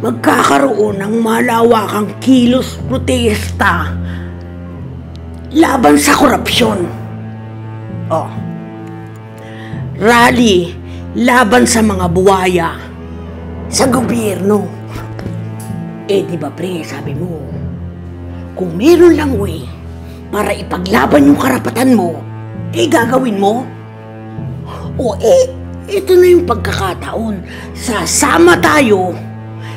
magkakaroon ng malawakang kilos protesta laban sa korupsyon. Rally laban sa mga buwaya sa gobyerno. Di ba pre, sabi mo, kung meron lang way para ipaglaban yung karapatan mo, gagawin mo? Ito na yung pagkakataon. Sasama tayo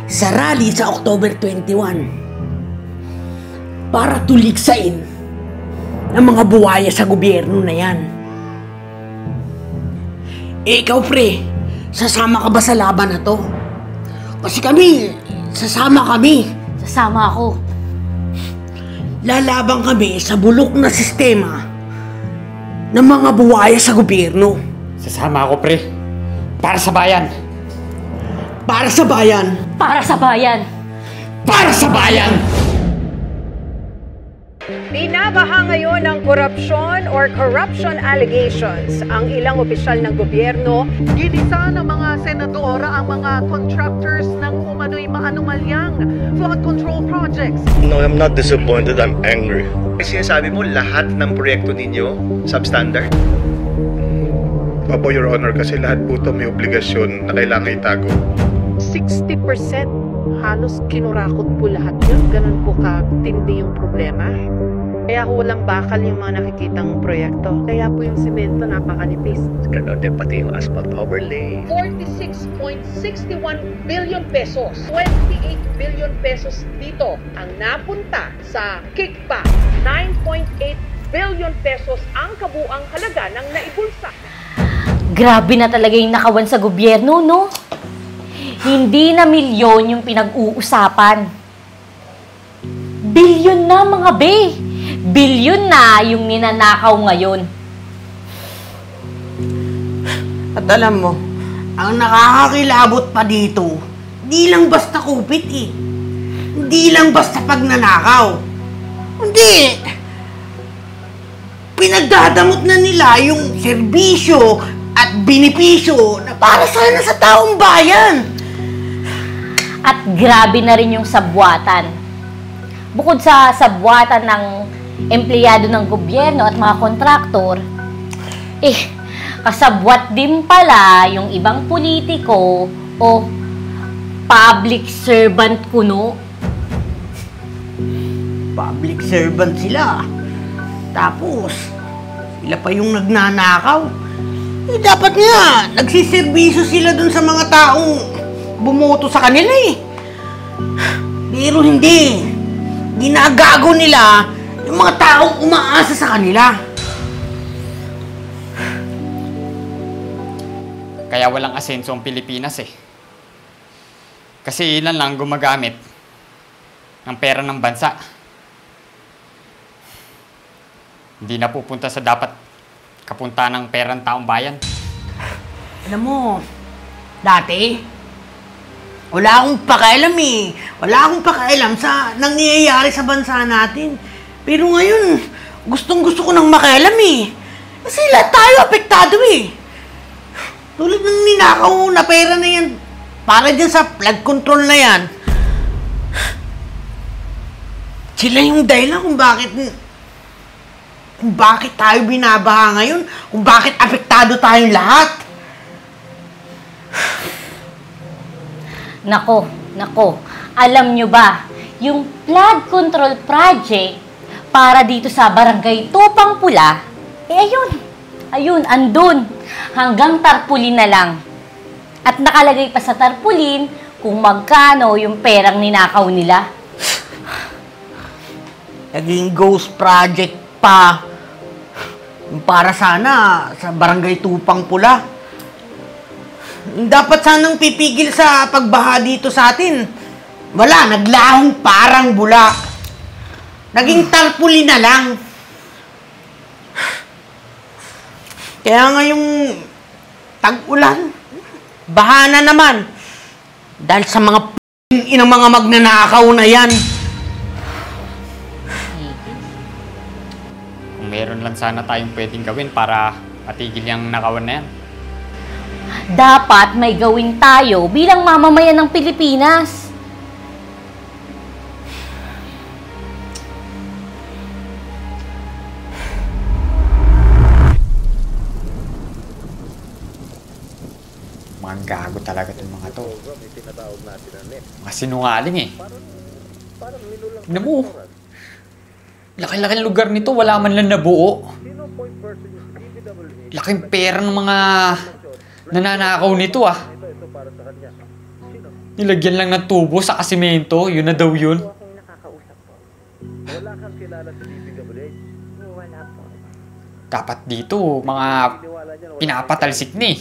sa rally sa October 21 para tuligsain ang mga buwaya sa gobyerno na yan. Ikaw pre, sasama ka ba sa laban na to? Kasi sasama kami. Sasama ako. Lalabang kami sa bulok na sistema ng mga buwaya sa gobyerno. Sasama ako, pre. Para sa bayan. Para sa bayan. Para sa bayan. Para sa bayan! Binabaha ngayon ng korupsyon or corruption allegations ang ilang opisyal ng gobyerno. Ginisa ng mga senadora ang mga contractors ng umano'y maanumalyang flood control projects. No, I'm not disappointed. I'm angry. Sinasabi mo lahat ng proyekto ninyo substandard? Opo, Your Honor, kasi lahat po ito may obligasyon na kailangan itago. 60% halos kinurakot po lahat yun. Ganun po katindi yung problema. Kaya walang bakal yung mga nakikitang proyekto. Kaya po yung semento napakanipis. Ganon din pati yung asphalt overlay. 46.61 billion pesos. 28 billion pesos dito ang napunta sa kickback. 9.8 billion pesos ang kabuang halaga ng naibulsa. Grabe na talaga yung nakawan sa gobyerno, no? Hindi na milyon yung pinag-uusapan. Bilyon na, mga be! Bilyon na yung ninanakaw ngayon. At alam mo, ang nakakakilabot pa dito, di lang basta kupit Hindi lang basta pagnanakaw. Hindi! Pinagdadamot na nila yung serbisyo at benepisyo na para sana sa taong bayan. At grabe na rin yung sabwatan. Bukod sa sabwatan ng empleyado ng gobyerno at mga kontraktor, kasabwat din pala yung ibang politiko o public servant kuno. Public servant sila. Tapos, sila pa yung nagnanakaw. Dapat nga, nagsiservisyo sila dun sa mga taong bumoto sa kanila Pero hindi. Ginagago nila yung mga taong umaasa sa kanila. Kaya walang asenso ang Pilipinas Kasi ilan lang gumagamit ng pera ng bansa. Hindi na pupunta sa dapat kapunta ng pera ng taong bayan. Alam mo, dati, wala akong pakialam Wala akong pakialam sa nangyayari sa bansa natin. Pero ngayon, gustong-gusto ko nang makialam Kasi lahat tayo apektado Tulad ng ninakaw na pera na yan, para dyan sa flood control na yan. Sila yung dahilan kung bakit tayo binabaha ngayon, kung bakit apektado tayong lahat. Nako, alam nyo ba, yung flood control project para dito sa barangay Tupang Pula, ayun, andun, hanggang tarpulin na lang. At nakalagay pa sa tarpulin kung magkano yung perang ninakaw nila. Naging ghost project pa. Para sana sa barangay Tupang Pula. Dapat sanang pipigil sa pagbaha dito sa atin. Wala, naglahong parang bula. Naging tarpuli na lang. Kaya ngayong tag-ulan, baha na naman. Dahil sa mga inang mga magnanakaw na yan. Kung meron lang sana tayong pwedeng gawin para matigil yung nakawan na yan. Dapat may gawin tayo bilang mamamayan ng Pilipinas. Mga gago talaga itong mga to. Mga sinungaling eh. Tignan mo. Laki-laki lugar nito, wala man lang nabuo. Laking pera ng mga nananakaw nito ah. Nilagyan lang ng tubo sa kasimento, yun na daw yun. Dapat dito, mga pinapatalsik ni.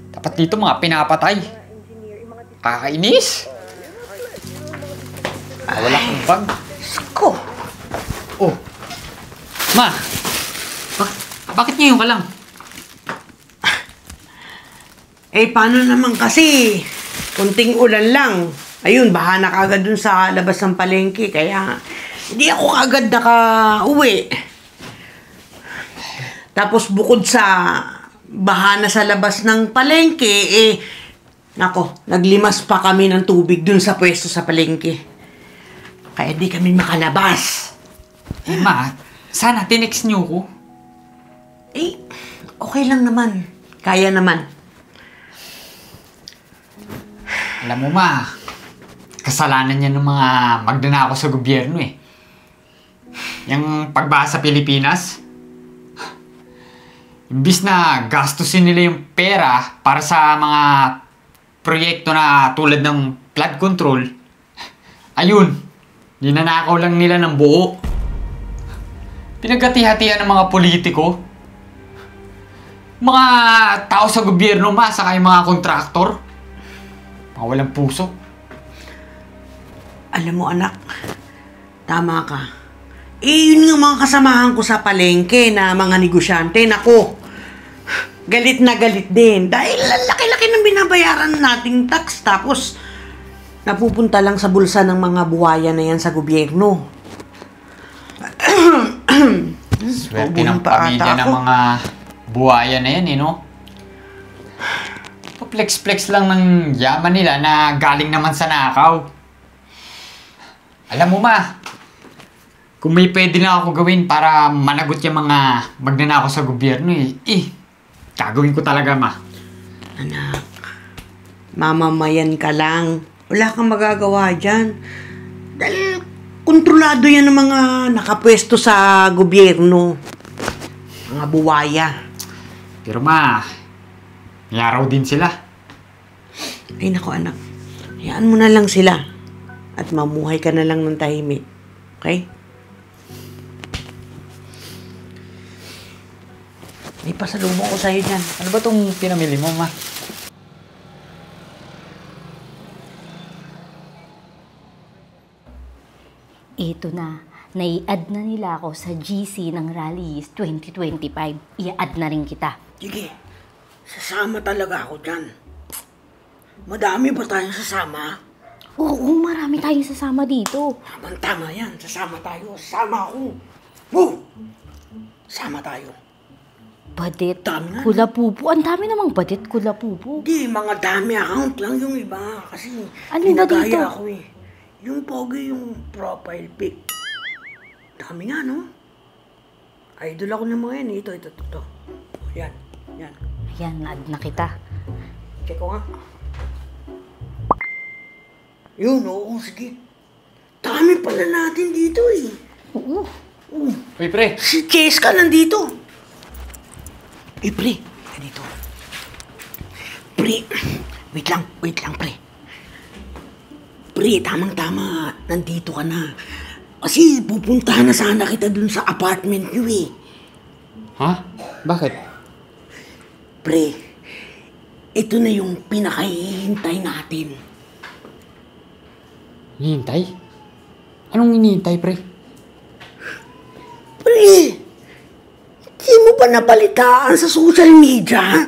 Dapat dito, mga pinapatay. Kakainis. Wala kang bag. Sko! Oh. Ma! Bakit ngayon ka lang? Eh, paano naman kasi? Kunting ulan lang. Ayun, baha na kagad dun sa labas ng palengke. Kaya, hindi ako kagad naka-uwi. Tapos bukod sa baha na sa labas ng palengke, eh, nako, naglimas pa kami ng tubig dun sa pwesto sa palengke. Kaya di kami makalabas. Eh, ma, sana tinext niyo ko. Eh, okay lang naman. Kaya naman. Alam mo, ma, kasalanan niya ng mga magnanakaw sa gobyerno eh. Yung pagbaha sa Pilipinas, imbis na gastusin nila yung pera para sa mga proyekto na tulad ng flood control, ayun, ninanakaw lang nila ng buo. Pinagkati-hatian ng mga politiko, mga tao sa gobyerno, ma, saka yung mga kontraktor. Mga walang puso. Alam mo, anak, tama ka. Eh, yun yung mga kasamahan ko sa palengke na mga negosyante. Nako, galit na galit din. Dahil laki-laki ng binabayaran nating tax. Tapos, napupunta lang sa bulsa ng mga buhaya na yan sa gobyerno. Swerte ng pamilya ng mga buhaya na yan, eh, no? Flex-flex lang ng yaman nila na galing naman sa nakaw. Alam mo, ma, kung may pwede lang ako gawin para managot yung mga magnanakaw sa gobyerno, gagawin ko talaga, ma. Anak, mamamayan ka lang. Wala kang magagawa dyan. Dahil kontrolado yan ng mga nakapwesto sa gobyerno. Mga buwaya. Pero, ma, may araw din sila. Ay, naku, anak. Hayaan mo na lang sila. At mamuhay ka na lang ng tahimik. Okay? May pasalubong ko sa'yo dyan. Ano ba itong pinamili mo, ma? Ito na. Nai-add na nila ako sa GC ng Rallies 2025. I-add na rin kita. Sige. Sasama talaga ako dyan. Madami ba tayong sasama? Oo, marami tayong sasama dito. Tama yan. Sasama tayo. Sasama ako. Woo! Sama tayo. Badet, Dami nga. kulapupo. Ang dami namang badet, kulapupo. Hindi, mga dami account lang yung iba. Kasi Ano ba dito? pinagaya ako eh. Yung pogi, yung profile pic. Dami nga, no? Idol ako ng mga yan. Ito. Yan. Ayan, na-add na kita. Check ko nga. Yun, oo, sige. Dami pala natin dito eh. Oo. Uy, pre. Si Cheska nandito. Eh, pre. Ganito. Pre. Wait lang, pre. Pre, tamang-tama. Nandito ka na. Kasi pupuntahan na sana kita dun sa apartment nyo eh. Ha? Bakit? Pre, ito na yung pinakahihintay natin. Hinihintay? Anong hinihintay, pre? Pre, di mo ba napalitaan sa social media?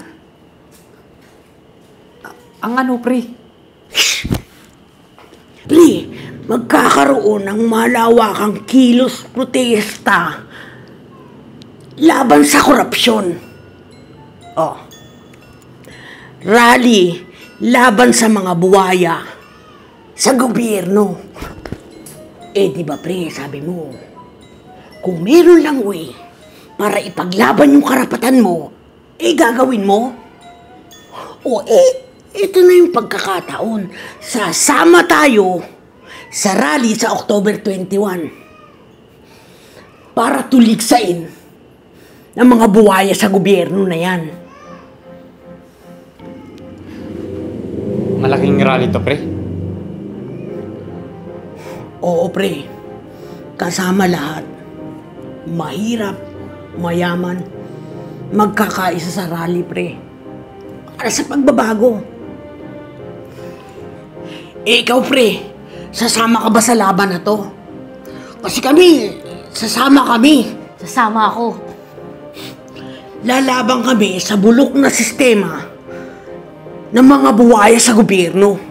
Ang ano, pre? Pre, magkakaroon ng malawakang kilos protesta laban sa korupsyon. Oh. Rally laban sa mga buwaya sa gobyerno. Eh, di ba pre, sabi mo, kung meron lang way para ipaglaban yung karapatan mo, eh gagawin mo. O ito na yung pagkakataon. Sasama tayo sa rally sa October 21 para tuligsain ng mga buwaya sa gobyerno na yan. Malaking rally to, pre. Oo, pre. Kasama lahat. Mahirap, mayaman, magkakaisa sa rally, pre. Para sa pagbabago. Ikaw, pre, sasama ka ba sa laban na to? Kasi sasama kami. Sasama ako. Lalaban kami sa bulok na sistema ng mga buwaya sa gobyerno.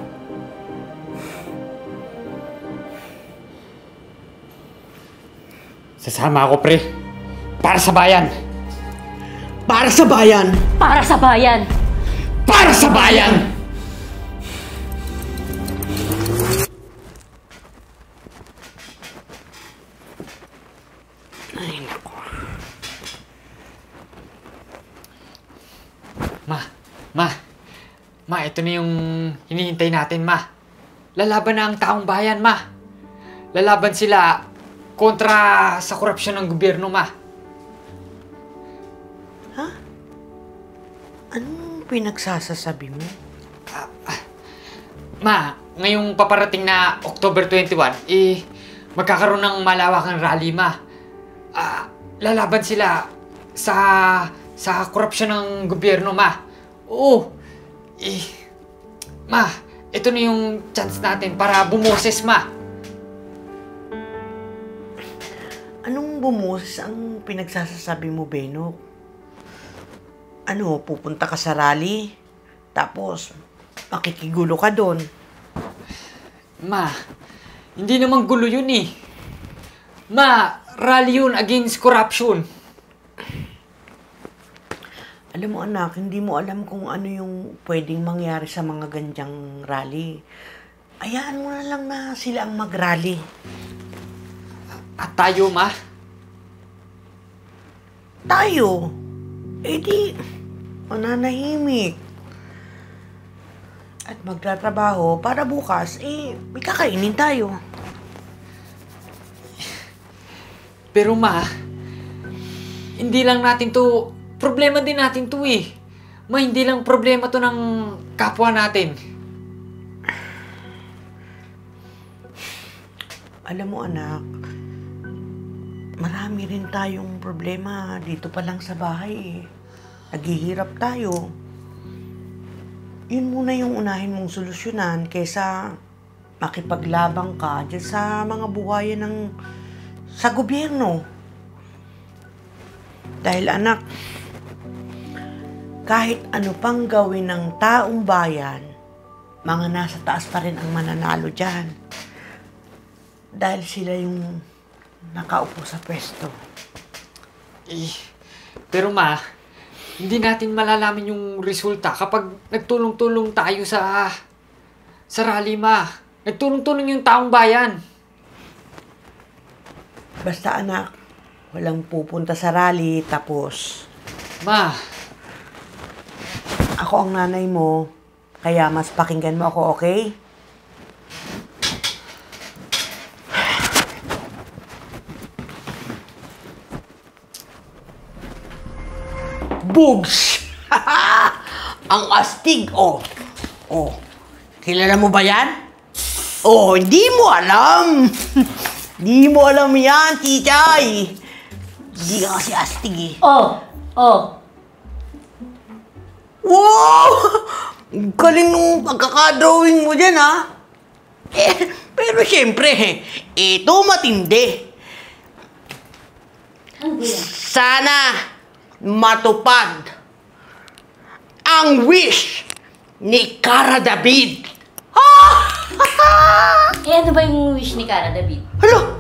Sasama ako, pre. Para sa bayan. Para sa bayan. Para sa bayan. Para sa bayan! Ay, naku. Ma, ito na yung hinihintay natin, ma. Lalaban na ang taong bayan, ma. Lalaban sila kontra sa korupsyon ng gobyerno, ma. Ha? Anong pinagsasasabi mo? Ma, ngayong paparating na October 21, magkakaroon ng malawakang rally, ma. Lalaban sila sa korupsyon ng gobyerno, ma. Oo. Ma, ito na yung chance natin para bumoses, ma. Anong bumoses ang pinagsasasabi mo, Benok? Ano, pupunta ka sa rally? Tapos, makikigulo ka doon? Ma, hindi naman gulo yun eh. Ma, rally yun against corruption. Alam mo anak, hindi mo alam kung ano yung pwedeng mangyari sa mga gandyang rally. Hayaan mo na lang na sila ang mag-rally. At tayo, ma? Tayo? Di, mananahimik. At magtatrabaho para bukas, may kakainin tayo. Pero ma, hindi lang natin to, problema din natin to eh. Ma, hindi lang problema to ng kapwa natin. Alam mo anak, marami rin tayong problema dito pa lang sa bahay eh. Naghihirap tayo. Yun muna yung unahin mong solusyonan kaysa makipaglabang ka dyan sa mga buhaya sa gobyerno. Dahil anak, kahit ano pang gawin ng taong bayan, mga nasa taas pa rin ang mananalo dyan. Dahil sila yung nakaupo sa pwesto. Pero ma, hindi natin malalaman yung resulta kapag nagtulong-tulong tayo sa rally, ma. Nagtulong-tulong yung taong bayan. Basta anak, walang pupunta sa rally tapos Ma, ako ang nanay mo, kaya mas pakinggan mo ako, okay? Bugs! Ang astig, oh. Oh, kilala mo ba yan? Oh, hindi mo alam. Hindi mo alam yan, Tichay. Hindi ka kasi astig eh. Oh! Wow! Galing nung pagkakadrawing mo dyan, ha? Pero siyempre, ito matindi. Ano ba yan? Sana matupad ang wish ni Cara David. Ano ba yung wish ni Cara David? Hala,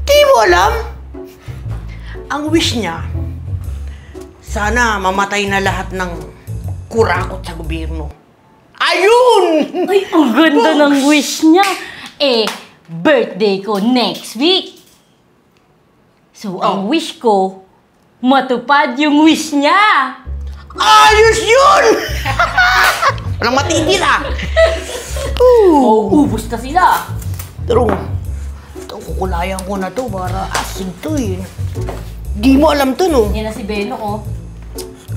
di mo alam? Ang wish niya, sana mamatay na lahat ng kurakot sa gobyerno. Ayun! Ay, ang ganda ng wish niya. Birthday ko next week. So, ang wish ko, matupad yung wish niya. Ayos yun! Walang matitira. Ubus na sila. Pero, ito, kukulayan ko na to para asin to eh. Di mo alam to, no? Yan na si Beno, oh.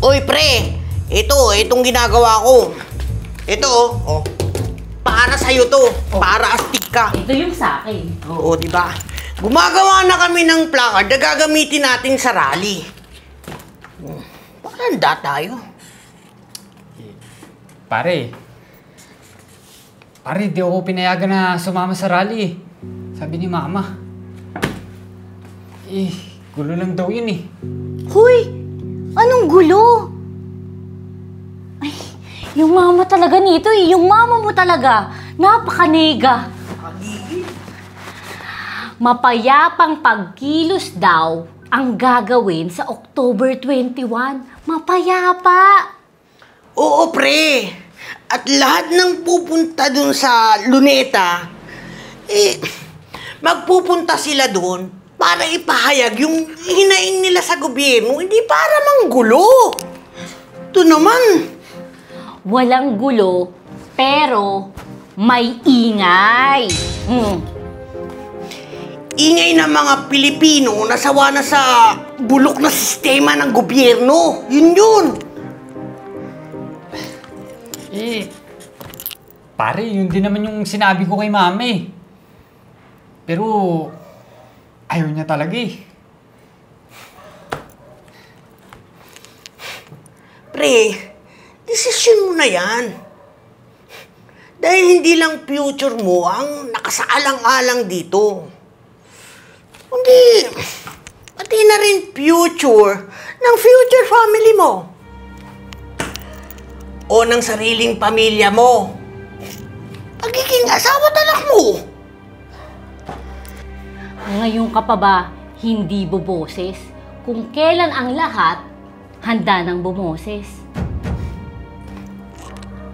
Oy, pre! Itong ginagawa ko. Ito, oh. Para sa'yo to. Para astig ka. Ito yung sa akin. Oo, di ba? Gumagawa na kami ng placard na gagamitin natin sa rally. Handa tayo. Pare, di ako pinayagan na sumama sa rally eh. Sabi ni Mama. Gulo lang daw yun eh. Huy! Anong gulo? Ay, yung mama talaga nito eh. Yung mama mo talaga. Napakanega. Mapayapang pagkilos daw ang gagawin sa October 21. Mapayapa! Oo, pre. At lahat ng pupunta dun sa Luneta, magpupunta sila dun para ipahayag yung hinaing nila sa gobyerno, hindi para manggulo. Ito naman. Walang gulo, pero may ingay. Ingay ng mga Pilipino na sawa na sa bulok na sistema ng gobyerno. Yun. Pare, yun din naman yung sinabi ko kay Mama eh. Pero, ayaw niya talaga eh. Pre, desisyon mo na yan. Dahil hindi lang future mo ang nakasaalang-alang dito. Kundi, pati na rin future ng future family mo. O ng sariling pamilya mo. Pagiging asawa anak mo. Ngayon ka pa ba hindi buboses? Kung kailan ang lahat, handa nang bumoses.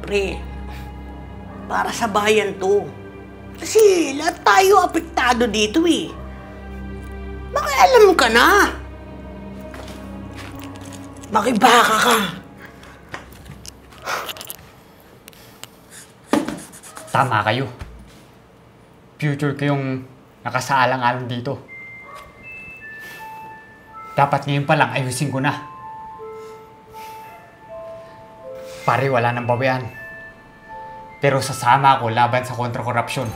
Pre, para sa bayan to. Kasi lahat tayo apektado dito eh. Makialam ka na. Makibaka ka. Tama kayo. Future ko yung nakasaalang-alang dito. Dapat ngayon pa lang ayusin ko na. Pare, wala nang bawian. Pero sasama ako laban sa kontra-korupsyon.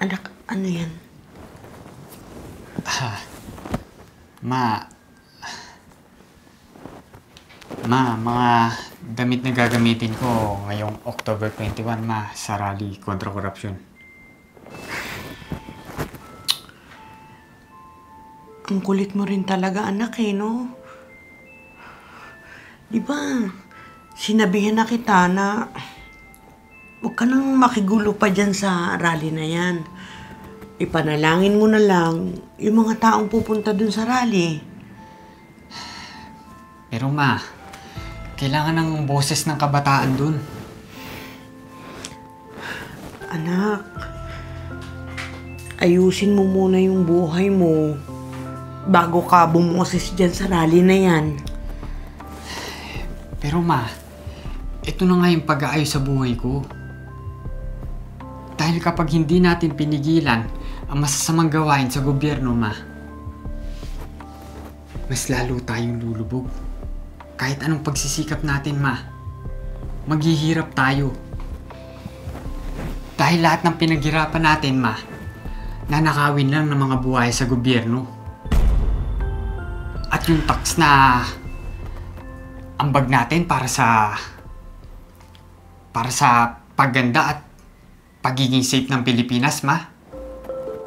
Anak, ano yan? Mga damit na gagamitin ko ngayong October 21, sa rally kontra korupsyon. Ang kulit mo rin talaga, anak eh, no? Di ba, sinabihan na kita na huwag ka nang makigulo pa dyan sa rally na yan. Ipanalangin mo na lang yung mga taong pupunta dun sa rally. Pero kailangan ng boses ng kabataan dun. Anak, ayusin mo muna yung buhay mo bago ka bumoses dyan sa rally na yan. Pero ito na nga yung pag-aayos sa buhay ko. Dahil kapag hindi natin pinigilan ang masasamang gawain sa gobyerno, mas lalo tayong lulubog. Kahit anong pagsisikap natin, maghihirap tayo. Dahil lahat ng pinaghirapan natin, nanakawin lang ng mga buhay sa gobyerno. At sapat yung tax na ambag natin para sa pagganda at pagiging safe ng Pilipinas, Ma.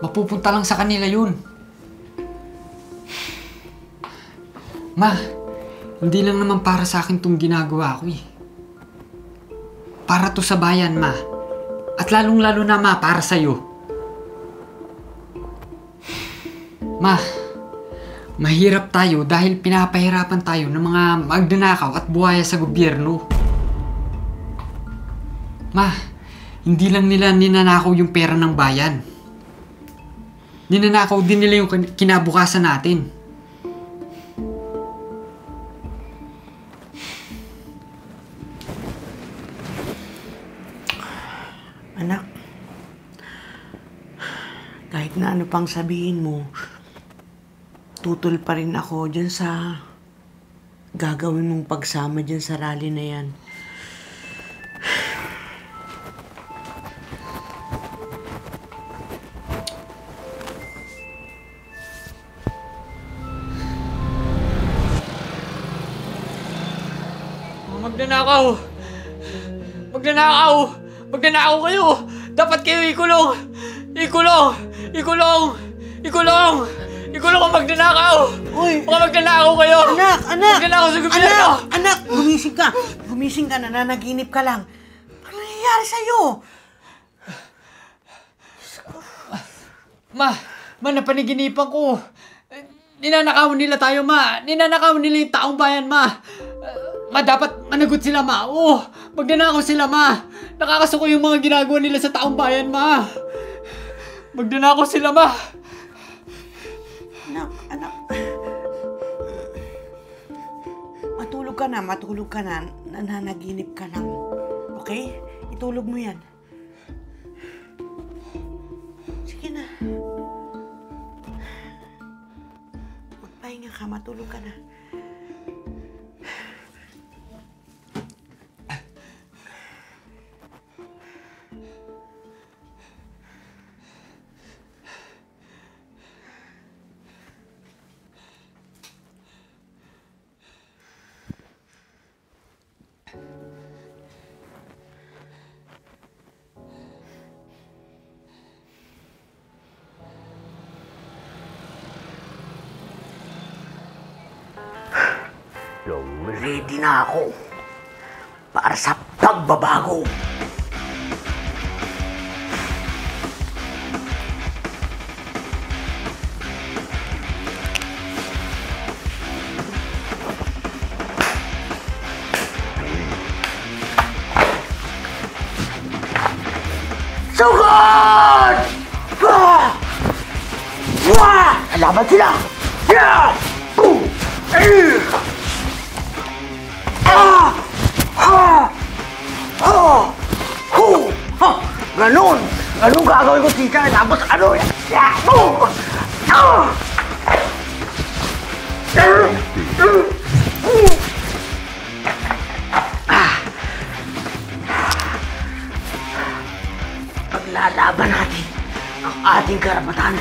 Mapupunta lang sa kanila yun. Ma, hindi lang naman para sa akin itong ginagawa ko eh. Para to sa bayan, Ma. At lalong-lalo na, Ma, para sa'yo. Ma, mahirap tayo dahil pinapahirapan tayo ng mga magnanakaw at buhaya sa gobyerno. Ma, hindi lang nila ninanakaw yung pera ng bayan. Ninanakaw din nila yung kinabukasan natin. Anak, kahit na ano pang sabihin mo, tutol pa rin ako dyan sa gagawin mong pagsama dyan sa rally na yan. Magnanakaw! Magnanakaw! Magnanakaw kayo! Dapat kayo ikulong! Ikulong! Ikulong! Ikulong! Ikulong ang magnanakaw! Uy! Mga magnanakaw kayo! Anak! Anak! Magnanakaw sa gobyerno! Anak! Gumising ka! Gumising ka na, nanaginip ka lang. Ano nangyayari sa'yo? Ma! Ma, napaniginipan ko! Ninanakaw nila tayo, Ma! Ninanakaw nila yung taong bayan, Ma! Ma, dapat managot sila, Ma! Oo! Magnanakaw sila, Ma! Nakakasuko yung mga ginagawa nila sa taong bayan, Ma! Magnanakaw sila, Ma! Anak. Matulog ka na. Nananaginip ka lang. Okay? Itulog mo yan. Sige na. Magpahinga ka, matulog ka na. Ready na ako para sa pagbabago. Sugod! Laban sila! Yeah! Ganon! Ganon gagawin ko, Tika. Tapos ano yan? Paglalaban natin ang ating karapatan.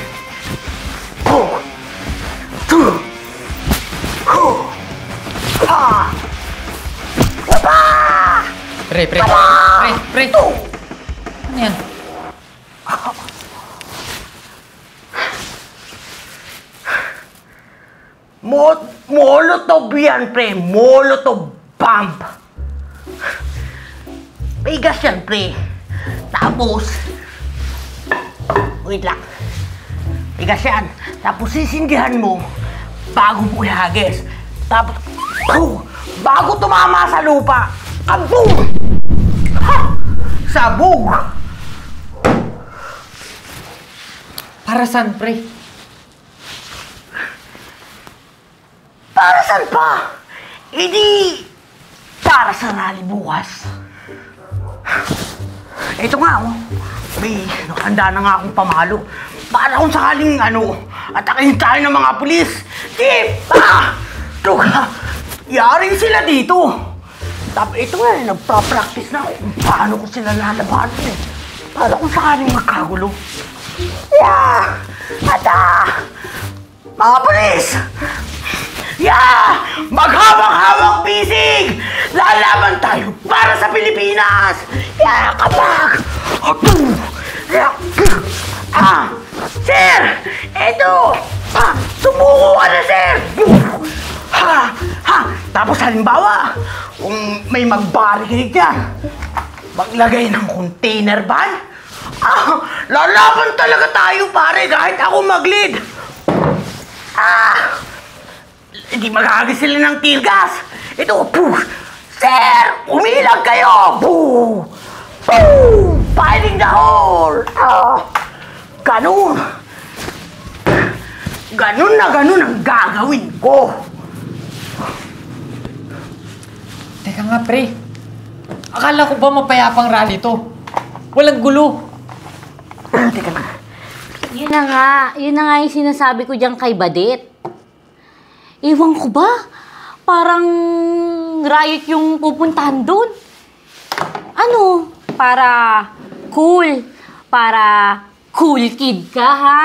Pre! Ano yan? Molotov yan, pre. Molotov bomb. May gas yan, pre. Tapos, wait lang. May gas yan. Tapos sisindihan mo bago mo ihagis. Tapos, bago tumama sa lupa, kabog! Ha! Sabog! Para saan, pre? Para saan pa? Hindi para sa rally bukas. Ito nga, oh. May nakahanda na nga akong pamalo. Para kung sakaling, atakin tayo ng mga pulis. Yari sila dito. Tapos ito nga, nagpa-practice na ako kung paano ko sila lalabanan eh. Para kung sakaling magkagulo. Mga pulis! Yeah! Maghawak-hawak bisig! Lalaban tayo para sa Pilipinas! Yeah, kapag! Sir! Eto! Sumuko ka na, sir! Tapos halimbawa, kung may mag-barricade dyan, maglagay ng container van, lalaban talaga tayo, pare, kahit ako mag-lead. Hindi magagis sila ng tear gas. Ito, sir, umilag kayo! Firing the hole! Ganun. Ganun na ganun ang gagawin ko. Teka nga, pre. Akala ko ba mapayapang rally to? Walang gulo. Teka na. Yun na nga yung sinasabi ko dyan kay Badet. Ewan ko ba? Parang riot yung pupuntahan doon. Ano? Para cool kid ka, ha?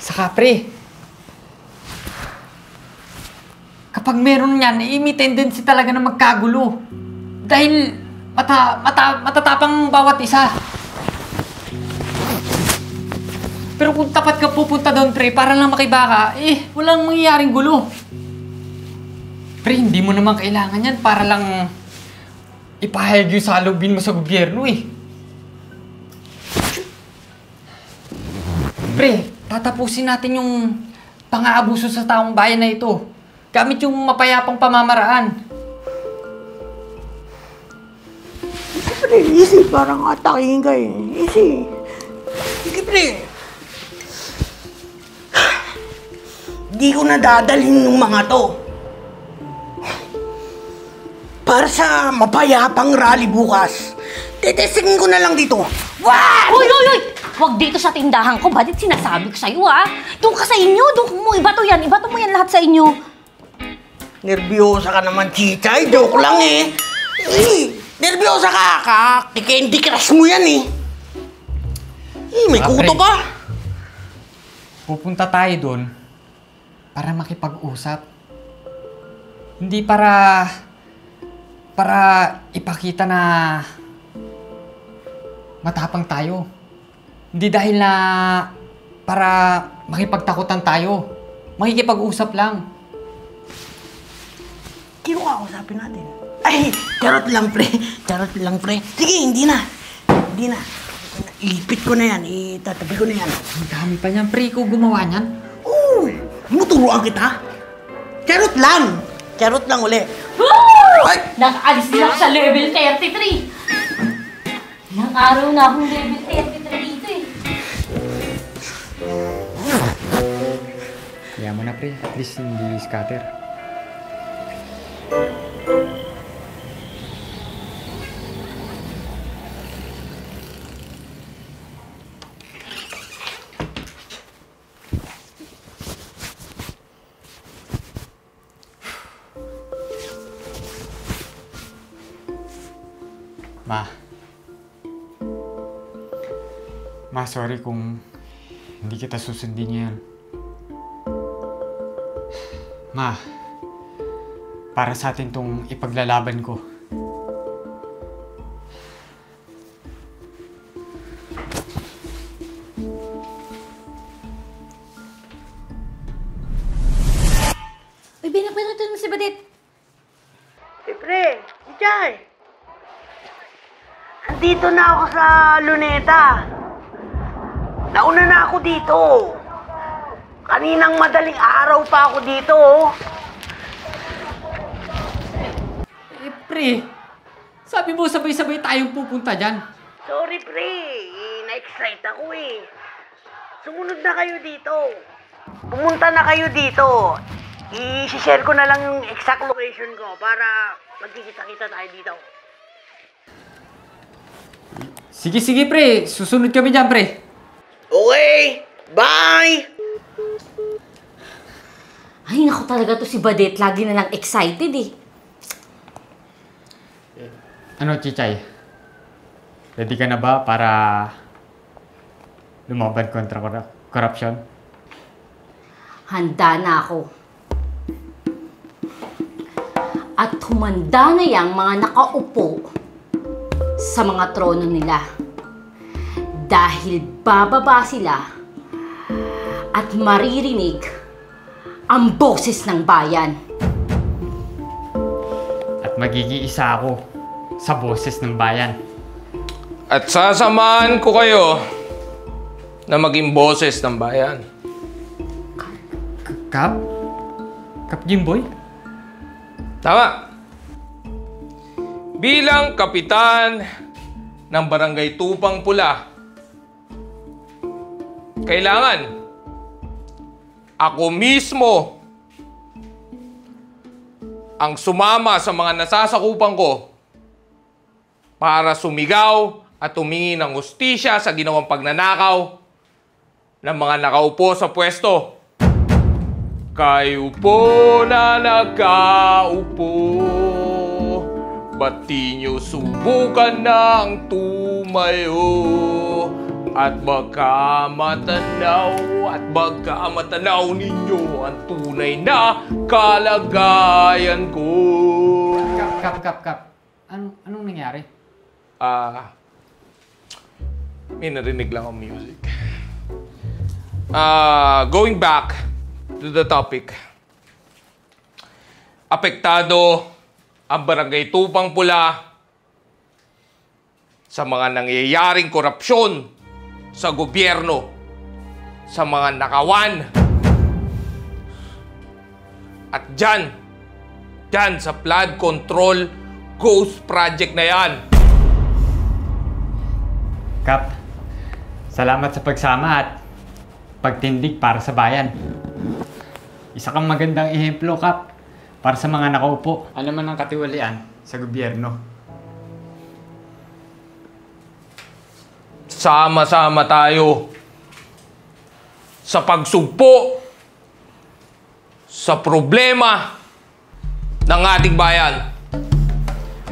Saka, pre. Kapag meron yan, may tendency talaga na magkagulo. Dahil matatapang bawat isa. Pero kung tapat ka pupunta doon, pre, para lang makibaka, walang mangyayaring gulo. Pre, hindi mo naman kailangan yan para lang ipahayag yung salubin mo sa gobyerno, Pre, tatapusin natin yung pang-aabuso sa taong bayan na ito. Gamit yung mapayapang pamamaraan. Pre, easy. Parang ataking ka eh. Easy. Sige, pre. Di ko na dadalhin yung mga to. Para sa mapayapang rally bukas. Tetestingin ko na lang dito. What? Uy! Huwag dito sa tindahan ko. Bakit sinasabi ko sa'yo, ha? Doon ka sa inyo. Doon mo. Ibato mo yan lahat sa inyo. Nervyosa ka naman, Chichay. Joke lang eh. Nervyosa ka. Candy Crush mo yan eh. May kuto pa. Pupunta tayo doon para makipag-usap. Hindi para ipakita na matapang tayo. Hindi dahil na para makipagtakutan tayo. Makikipag-usap lang. Sino ka usapin natin? Ay, charot lang, pre. Sige, hindi na. Ilipit ko na yan. Itatabi ko na yan. Ang dami pa niyan, pre. Ikaw gumawa niyan. Oo, tinuturuan kita. Charot lang uli. Ay! Nakaalis din ako sa level 33. Ilang araw na akong level 33 dito eh. Kaya mo na, pre. At least hindi scatter. Ma, sorry kung hindi kita susundin yan. Ma, para sa atin tong ipaglalaban ko. Uy, binapanood mo si Badet. Pre, Chay. Andito na ako sa Luneta. Nauna na ako dito. Kaninang madaling araw pa ako dito. Pre, sabi mo sabay-sabay tayong pupunta dyan. Sorry, pre. Na-excite ako eh. Sumunod na kayo dito. Pumunta na kayo dito. I-share ko na lang yung exact location ko para magkikita-kita tayo dito. Sige, pre. Susunod kami dyan, pre. Okay. Bye! Ay, naku talaga to si Badet. Lagi na lang excited eh. Ano, Chichay? Ready ka na ba para lumaban kontra corruption? Handa na ako. at humanda na yang mga nakaupo sa mga trono nila. Dahil bababa sila at maririnig ang boses ng bayan. At magigiisa ako sa boses ng bayan. At sasamahan ko kayo na maging boses ng bayan. Kap? Kap Jimboy? Tama. Bilang kapitan ng Barangay Tupang Pula, kailangan ako mismo ang sumama sa mga nasasakupan ko para sumigaw at humingi ng hustisya sa ginawang pagnanakaw ng mga nakaupo sa pwesto. Kayo po na nakaupo, ba't di nyo subukan ng tumayo? At baka matanaw ninyo ang tunay na kalagayan ko. Kap. Anong nangyari? May narinig lang ang music. Going back to the topic. Apektado ang Barangay Tupang Pula sa mga nangyayaring korupsyon sa gobyerno, sa mga nakawan. At dyan sa flood control ghost project na yan. Kap, salamat sa pagsama at pagtindig para sa bayan. Isa kang magandang ehemplo, Kap, para sa mga nakaupo. Ano man ang katiwalian sa gobyerno. Sama-sama tayo sa pagsugpo sa problema ng ating bayan.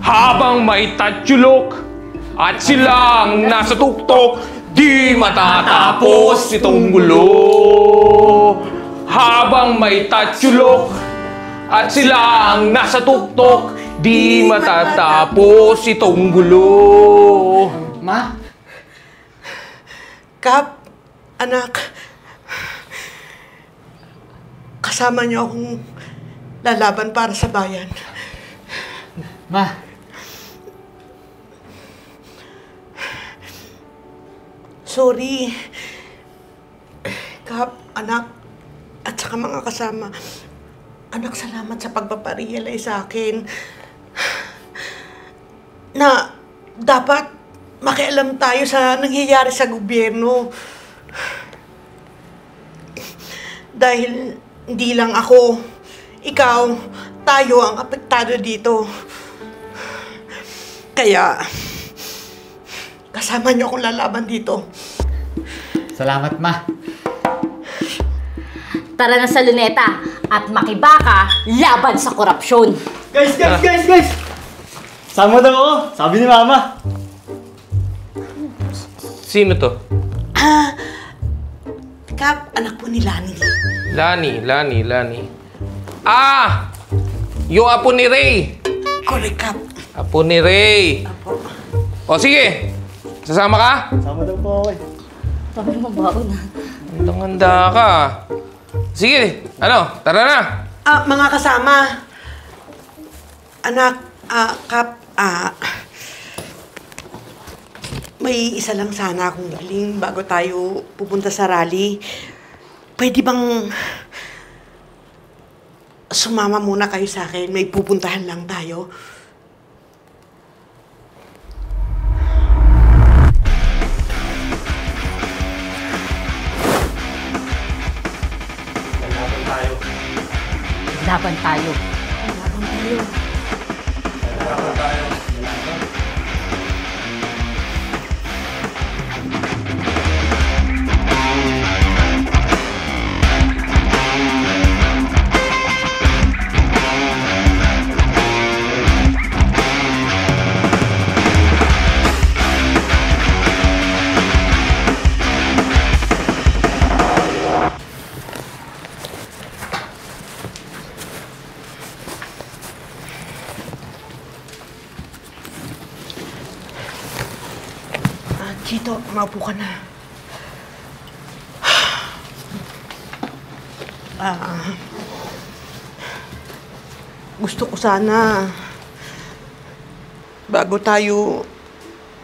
Habang may tatsulok at silang nasa tuktok, di matatapos itong gulo. Habang may tatsulok at silang nasa tuktok, di matatapos itong gulo. Ma? Kap, anak, kasama niyo akong lalaban para sa bayan. Ma? Sorry. Kap, anak, at saka mga kasama. Anak, salamat sa pagpaparealize sa akin na dapat makialam tayo sa nangyayari sa gobyerno. Dahil hindi lang ako, ikaw, tayo ang apektado dito. Kaya, kasama niyo akong lalaban dito. Salamat, Ma. Tara na sa luneta at makibaka laban sa korupsyon. Guys! Sama daw ako, sabi ni Mama. Sino to? Kap, anak po ni Lani. Lani. Yung apo ni Ray. Correct, Kap. Apo ni Ray. Apo. O sige, sasama ka? Sama daw po ako eh. Sabi mo baon na. Handa ka. Sige, tara na. Mga kasama. Anak, Kap, may isa lang sana akong hiling bago tayo pupunta sa rally. Pwede bang sumama muna kayo sa akin? May pupuntahan lang tayo. Laban tayo. Chito, maupo ka na. Gusto ko sana, bago tayo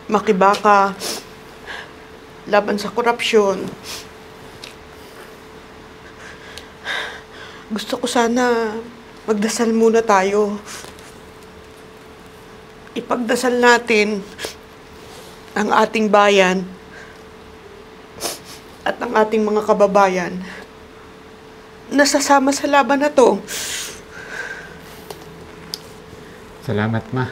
makibaka laban sa korupsyon, gusto ko sana magdasal muna tayo. Ipagdasal natin ang ating bayan at ang ating mga kababayan na sasama sa laban na to. Salamat, Ma.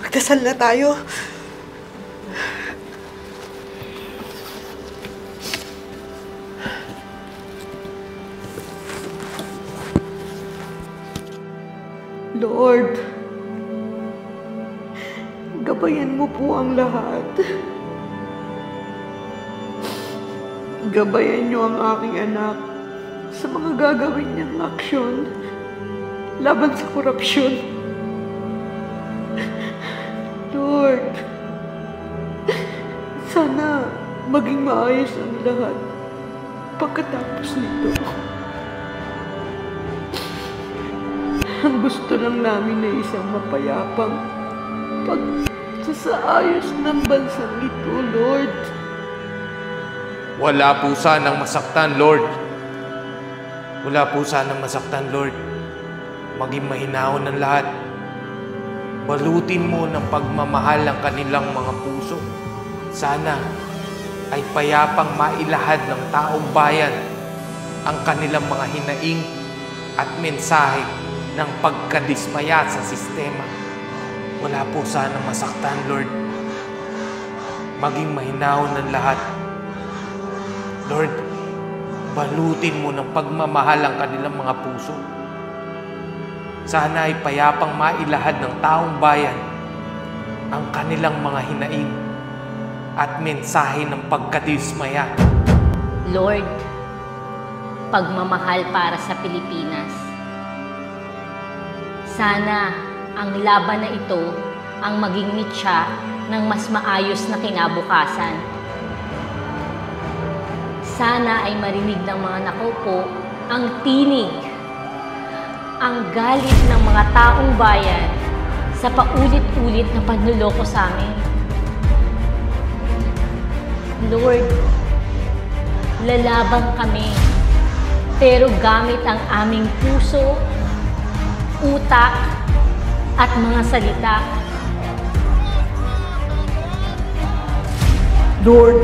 Magdasal na tayo. Lord, gabayan mo po ang lahat. Gabayan niyo ang aking anak sa mga gagawin niyang aksyon laban sa korupsyon. Lord, sana maging maayos ang lahat pagkatapos nito. Ang gusto lang namin na isang mapayapang pagsasaayos ng bansang ito, Lord. Wala po sanang masaktan, Lord. Wala po sanang masaktan, Lord. Maging mahinahon ng lahat. Balutin mo ng pagmamahal ang kanilang mga puso. Sana ay payapang mailahad ng taong bayan ang kanilang mga hinaing at mensahe ng pagkadismaya sa sistema. Wala po sanang masaktan, Lord. Maging mahinahon ng lahat. Lord, balutin mo ng pagmamahal ang kanilang mga puso. Sana ay payapang mailahad ng taong bayan ang kanilang mga hinaing at mensahe ng pagkadismaya. Lord, pagmamahal para sa Pilipinas. Sana ang laban na ito ang maging mitya ng mas maayos na kinabukasan. Sana ay marinig ng mga nakaupo ang tinig, ang galit ng mga taong bayan sa paulit-ulit na panluloko sa amin. Lord, lalaban kami, pero gamit ang aming puso, utak, at mga salita. Lord,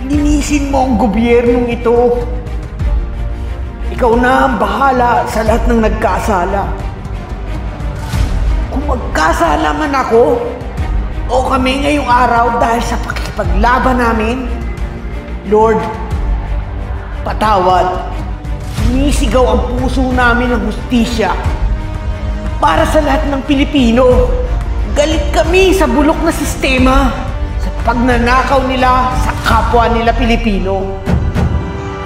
linisin mo ang gobyernong ito. Ikaw na ang bahala sa lahat ng nagkasala. Kung magkasala man ako o kami ngayong araw dahil sa pakikipaglaban namin, Lord, patawad. Sinisigaw ang puso namin ng hustisya para sa lahat ng Pilipino. Galit kami sa bulok na sistema sa pagnanakaw nila sa kapwa nila Pilipino.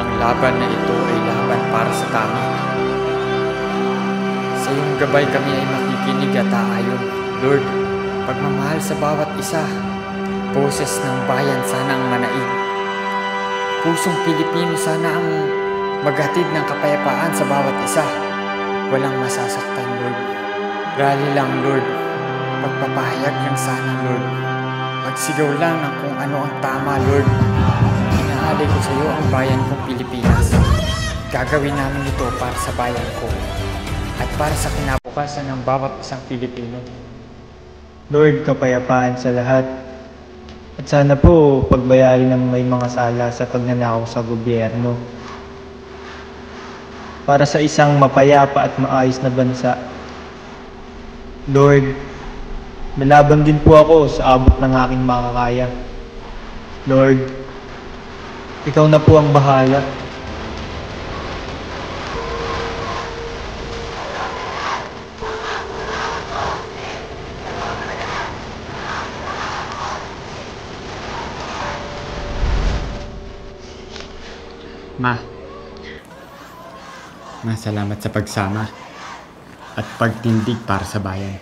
Ang laban na ito ay laban para sa tama. Sa iyong gabay kami ay makikinig at aayon. Lord, pagmamahal sa bawat isa, boses ng bayan sana ang manaig. Pusong Pilipino sana ang maghatid ng kapayapaan sa bawat isa. Walang masasaktan, Lord. Rally lang, Lord. Pagpapahayag lang sana, Lord. Magsigaw lang ng kung ano ang tama, Lord. Inaalay ko sa iyo ang bayan kong Pilipinas. Gagawin namin ito para sa bayan ko at para sa kinabukasan ng bawat isang Pilipino. Lord, kapayapaan sa lahat. At sana po pagbayarin ng may mga sala sa pagnanakaw sa gobyerno. Para sa isang mapayapa at maayos na bansa. Lord, lalaban din po ako sa abot ng aking makakaya. Lord, ikaw na po ang bahala. Ma, salamat sa pagsama at pagtindig para sa bayan.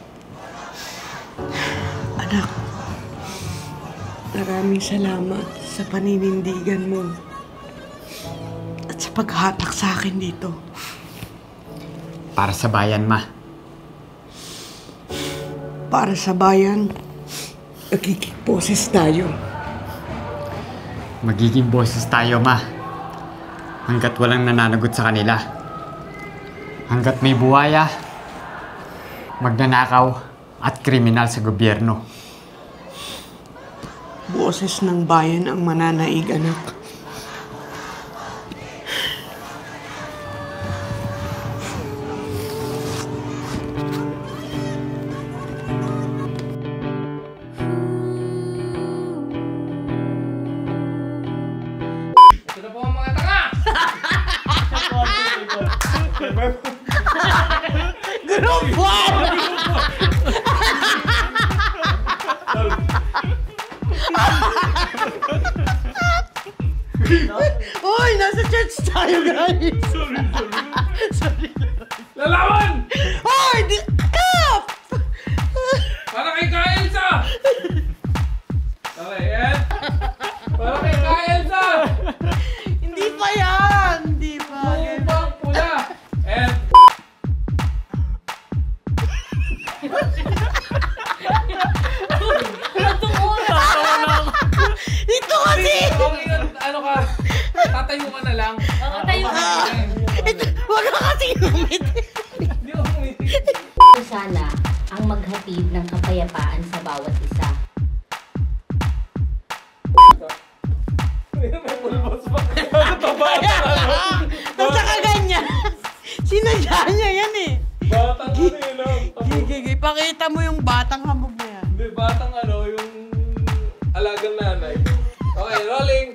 Anak, maraming salamat sa paninindigan mo at sa paghatak sa akin dito. Para sa bayan, Ma. Para sa bayan, magiging boses tayo. Magiging boses tayo, Ma. Hanggat walang nananagot sa kanila. Hanggat may buwaya, magnanakaw at kriminal sa gobyerno. Boses ng bayan ang mananaig, anak. Ito na po ang mga tanga! Group 1! Uy, nasa church tayo, guys! Sorry. Lalawan! Uy, Kap! Para kay Kaelsa! Okay, Ed? Para kay Kaelsa! Hindi pa yan! Hindi pa. Upang pula! Ed! Ito kasi! Okay, ano ka? Tatayo ka na lang. Oo, tayo ka. Huwag ka kasi umiti. Hindi ako umiti. Sana ang maghatid ng kapayapaan sa bawat isa. May pulbos pa. Basta ka ganyan. Sinadya niya yan eh. Batang ano yun, no? Gigi, pakita mo yung batang hamog na yan. Hindi, batang ano, yung alagang nanay. Okay, rolling!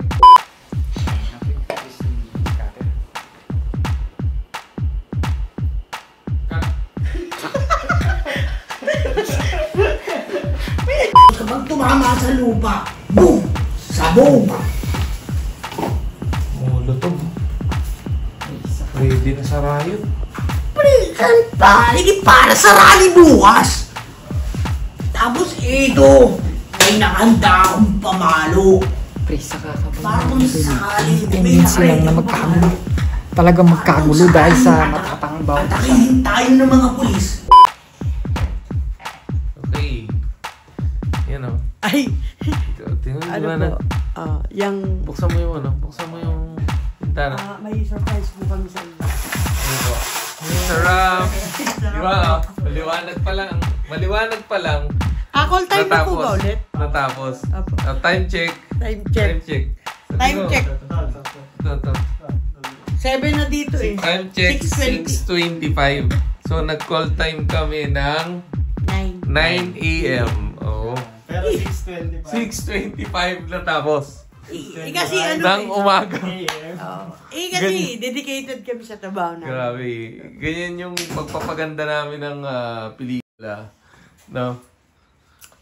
Kapag tumama sa lupa, boom! Sabog! Lutog. Ready na sa riot. Pre-san pa! Hindi para sa rally bukas! Tapos ito, may nakanda akong pamalo. Pre, saka ka pa. Parang sakali, Tendency lang na magkagulo. Talagang magkagulo dahil sa matatang bawat isa. Atakihin tayo ng mga pulis. Okay. Yan o. Ay! Tingnan mo Ano na. po? Yung... Buksan mo yung ano. Buksan mo yung pintana. may surprise po kami sa inyo. Ano po? Sarap! Diba o? Maliwanag pa lang. Maliwanag pa lang. Call time na po ba ulit? Natapos. Apo. Time check. Time check. Time check. Time check. Ito. 7 na dito eh. Time check 6:20. 6:25. So nag-call time kami ng 9 a.m. Oo. Pero 6:25. 6:25 natapos. Kasi ano Ng umaga. kasi dedicated kami sa trabaho na. Grabe. Ganyan yung pagpapaganda namin ng pelikula. No?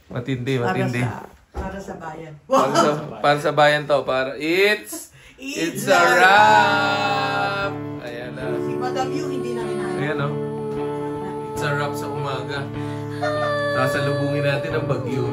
Matindi. Para sa bayan. Para sa bayan to. It's a wrap! Ayan na. Si Madam Yu hindi na kinaya. Ayan o. It's a wrap sa umaga. Sasalubungin natin ang bagyo.